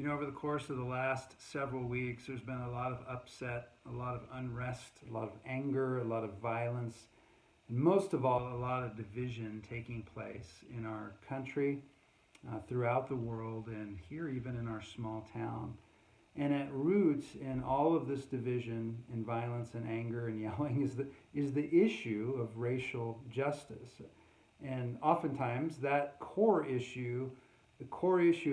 Over the course of the last several weeks, there's been a lot of upset, a lot of unrest, a lot of anger, a lot of violence, and most of all, a lot of division taking place in our country, throughout the world, and here even in our small town. And at roots in all of this division and violence and anger and yelling is the issue of racial justice. And oftentimes that the core issue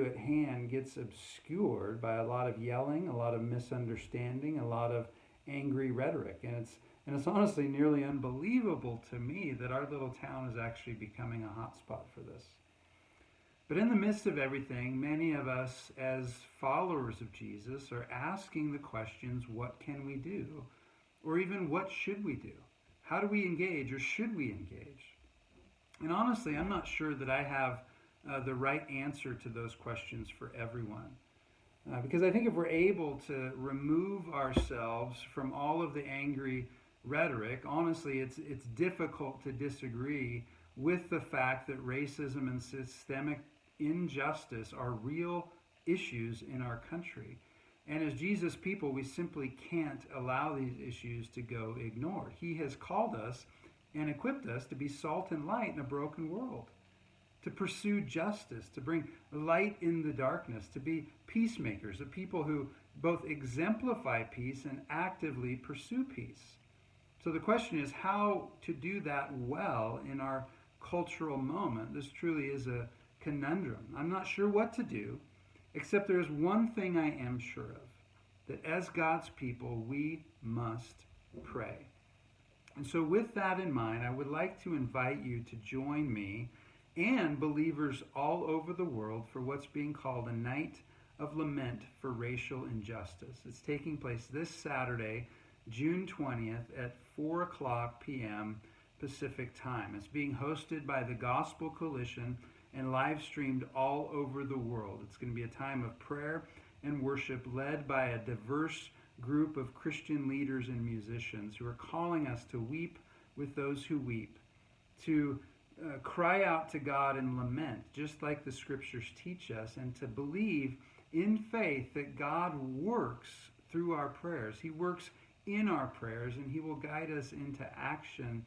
at hand gets obscured by a lot of yelling, a lot of misunderstanding, a lot of angry rhetoric. And it's honestly nearly unbelievable to me that our little town is actually becoming a hotspot for this. But in the midst of everything, many of us as followers of Jesus are asking the questions, what can we do? Or even, what should we do? How do we engage, or should we engage? And honestly, I'm not sure that I have the right answer to those questions for everyone. Because I think if we're able to remove ourselves from all of the angry rhetoric, honestly, it's difficult to disagree with the fact that racism and systemic injustice are real issues in our country. And as Jesus people, we simply can't allow these issues to go ignored. He has called us and equipped us to be salt and light in a broken world, to pursue justice, to bring light in the darkness, to be peacemakers, a people who both exemplify peace and actively pursue peace. So the question is how to do that well in our cultural moment. This truly is a conundrum. I'm not sure what to do, except there's one thing I am sure of, that as God's people, we must pray. And so with that in mind, I would like to invite you to join me and believers all over the world for what's being called a night of lament for racial injustice. It's taking place this Saturday, June 20th at 4 o'clock p.m. Pacific time. It's being hosted by the Gospel Coalition and live streamed all over the world. It's going to be a time of prayer and worship led by a diverse group of Christian leaders and musicians who are calling us to weep with those who weep, to cry out to God and lament, just like the scriptures teach us, and to believe in faith that God works through our prayers. He works in our prayers, and He will guide us into action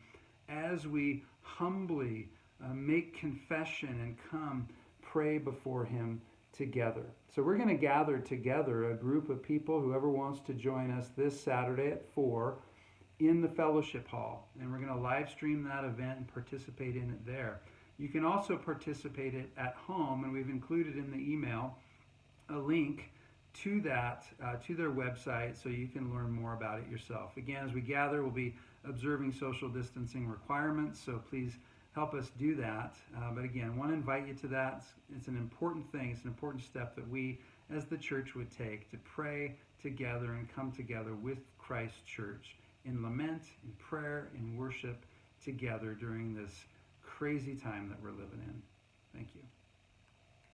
as we humbly make confession and come pray before Him together. So we're going to gather together a group of people, whoever wants to join us this Saturday at 4 in the fellowship hall, and we're going to live stream that event and participate in it there. You can also participate it at home, and we've included in the email a link to that, to their website, so you can learn more about it yourself. Again, as we gather, we'll be observing social distancing requirements, so please help us do that. But again, I want to invite you to that. It's an important thing. It's an important step that we as the church would take to pray together and come together with Christ's church in lament, in prayer, in worship together during this crazy time that we're living in. Thank you.